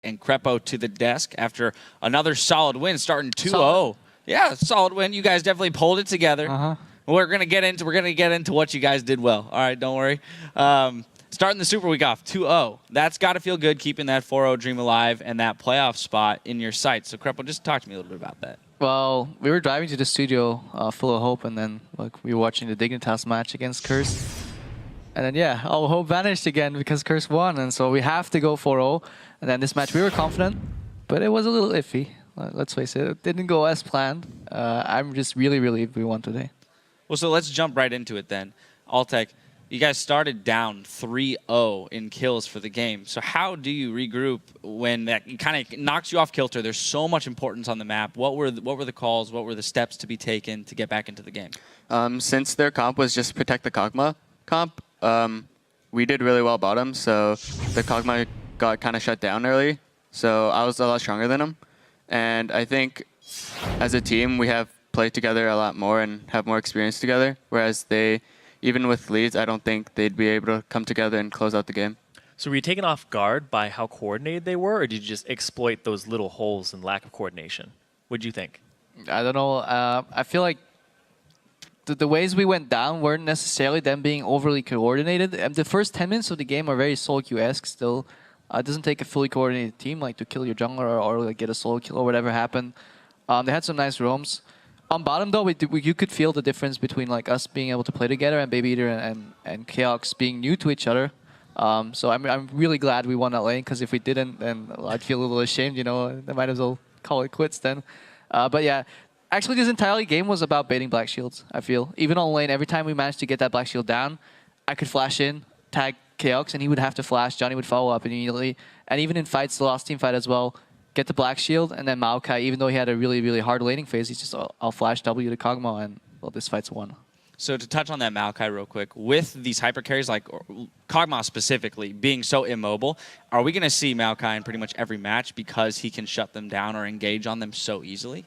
and Crepo to the desk after another solid win, starting 2-0. Yeah, solid win. You guys definitely pulled it together. We're gonna get into what you guys did well. All right, don't worry. Starting the Super Week off 2-0. That's got to feel good, keeping that 4-0 dream alive and that playoff spot in your sights. So Crepo, just talk to me a little bit about that. Well, we were driving to the studio full of hope, and then we were watching the Dignitas match against Curse. And then, yeah, all hope vanished again because Curse won, and so we have to go 4-0. And then this match, we were confident, but it was a little iffy. Let's face it. It didn't go as planned. I'm just really relieved we won today. Well, so let's jump right into it then. Altec, you guys started down 3-0 in kills for the game. So how do you regroup when that kind of knocks you off kilter? There's so much importance on the map. What were the calls? What were the steps to be taken to get back into the game? Since their comp was just protect the Kog'Maw comp, we did really well bottom. So the Kog'Maw got kind of shut down early. So I was a lot stronger than them. And I think as a team, we have played together a lot more and have more experience together. Whereas they, even with leads, I don't think they'd be able to come together and close out the game. So were you taken off guard by how coordinated they were, or did you just exploit those little holes and lack of coordination? What did you think? I don't know. I feel like the ways we went down weren't necessarily them being overly coordinated. The first 10 minutes of the game are very solo queue-esque still. It doesn't take a fully coordinated team like to kill your jungler or like get a solo kill or whatever happened. They had some nice roams. On bottom though, you could feel the difference between like us being able to play together and Baby Eater and Chaos being new to each other. So I'm really glad we won that lane, because if we didn't, then I'd feel a little ashamed. You know, I might as well call it quits then. But yeah, actually this entire game was about baiting Black Shields. I feel even on lane, every time we managed to get that Black Shield down, I could flash in, tag Chaos, and he would have to flash. Johnny would follow up immediately, and even in fights, the last team fight as well. Get the Black Shield, and then Maokai, even though he had a really, really hard laning phase, he's just, I'll flash W to Kog'Maw, and well, this fight's won. So to touch on that Maokai real quick, with these hyper carries, like Kog'Maw specifically, being so immobile, are we going to see Maokai in pretty much every match because he can shut them down or engage on them so easily?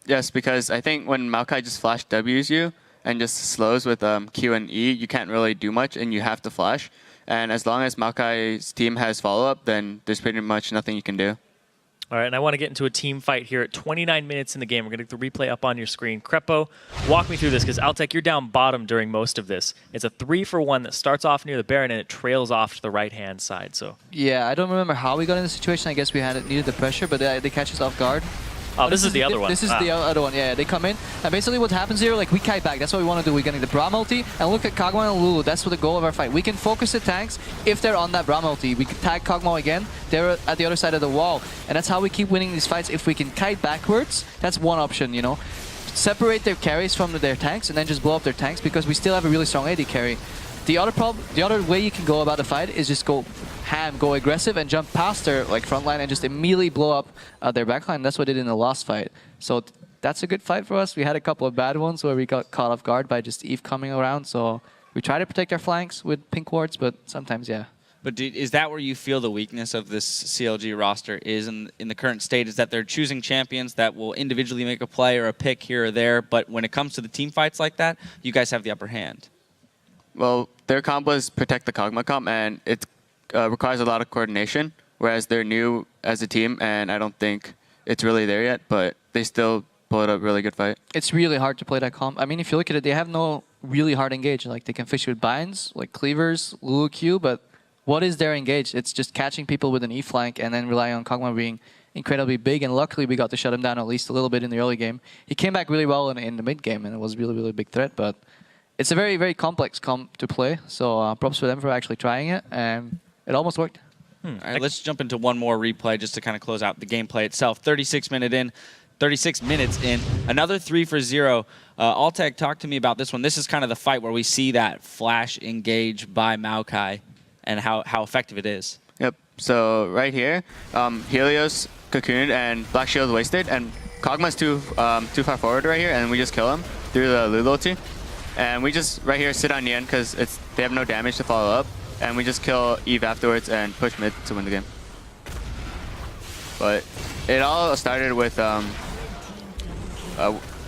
Yes, because I think when Maokai just flash Ws you and just slows with Q and E, you can't really do much, and you have to flash. And as long as Maokai's team has follow-up, then there's pretty much nothing you can do. All right, and I want to get into a team fight here at 29 minutes in the game. We're going to get the replay up on your screen. Crepo, walk me through this, because Altec, you're down bottom during most of this. It's a 3-for-1 that starts off near the Baron, and it trails off to the right-hand side. So yeah, I don't remember how we got in the situation. I guess we needed the pressure, but they catch us off guard. Oh, this is the other one. This is the other one, yeah. They come in, and basically what happens here, like, we kite back. That's what we want to do. We're getting the Braum ulti, and look at Kog'Maw and Lulu. That's what the goal of our fight. We can focus the tanks if they're on that Braum ulti. We can tag Kog'Maw again. They're at the other side of the wall, and that's how we keep winning these fights. If we can kite backwards, that's one option, you know. Separate their carries from their tanks, and then just blow up their tanks, because we still have a really strong AD carry. The other way you can go about the fight is just go ham, go aggressive, and jump past their like front line and just immediately blow up their backline. That's what we did in the last fight. So that's a good fight for us. We had a couple of bad ones where we got caught off guard by just Eve coming around. So we try to protect our flanks with pink wards, but sometimes, yeah. But is that where you feel the weakness of this CLG roster is in the current state, is that they're choosing champions that will individually make a play or a pick here or there, but when it comes to the team fights like that, you guys have the upper hand? Well, their comp was protect the Kog'Maw comp, and it requires a lot of coordination, whereas they're new as a team, and I don't think it's really there yet, but they still pulled a really good fight. It's really hard to play that comp. I mean, if you look at it, they have no really hard engage. Like, they can fish with binds, like cleavers, Lulu Q, but what is their engage? It's just catching people with an E flank and then relying on Kog'Maw being incredibly big, and luckily we got to shut him down at least a little bit in the early game. He came back really well in the mid game, and it was a really, really big threat, but it's a very, very complex comp to play, so props for them for actually trying it, and it almost worked. All right, let's jump into one more replay just to kind of close out the gameplay itself. 36 minutes in, another 3-for-0. Altec, talk to me about this one. This is kind of the fight where we see that flash engage by Maokai and how effective it is. Yep, so right here, Helios cocooned and Black Shield wasted, and Kog'Maw's too far forward right here, and we just kill him through the Lulu ulti. And we just right here sit on Yen because they have no damage to follow up, and we just kill Eve afterwards and push mid to win the game. But it all started with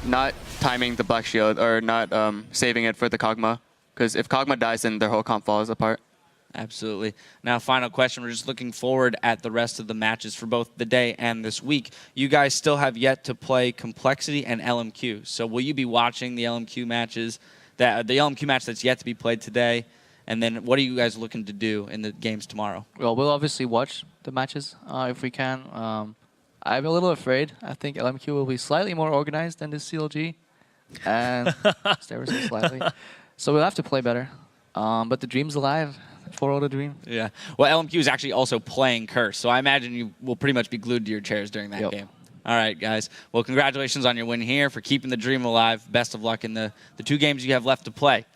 not timing the Black Shield or not saving it for the Kog'Maw, because if Kog'Maw dies, then their whole comp falls apart. Absolutely. Now, final question. We're just looking forward at the rest of the matches for both the day and this week. You guys still have yet to play Complexity and LMQ. So will you be watching the LMQ matches, the LMQ match that's yet to be played today? And then what are you guys looking to do in the games tomorrow? Well, we'll obviously watch the matches if we can. I'm a little afraid. I think LMQ will be slightly more organized than the CLG. And ever so slightly. So we'll have to play better. But the dream's alive. For all the dream. Yeah. Well, LMQ is actually also playing Curse, so I imagine you will pretty much be glued to your chairs during that game. All right, guys. Well, congratulations on your win here, for keeping the dream alive. Best of luck in the 2 games you have left to play.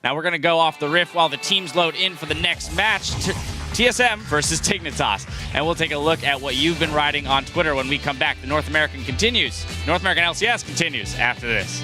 Now we're going to go off the riff while the teams load in for the next match, TSM versus Tignitas. And we'll take a look at what you've been writing on Twitter when we come back. The North American continues. North American LCS continues after this.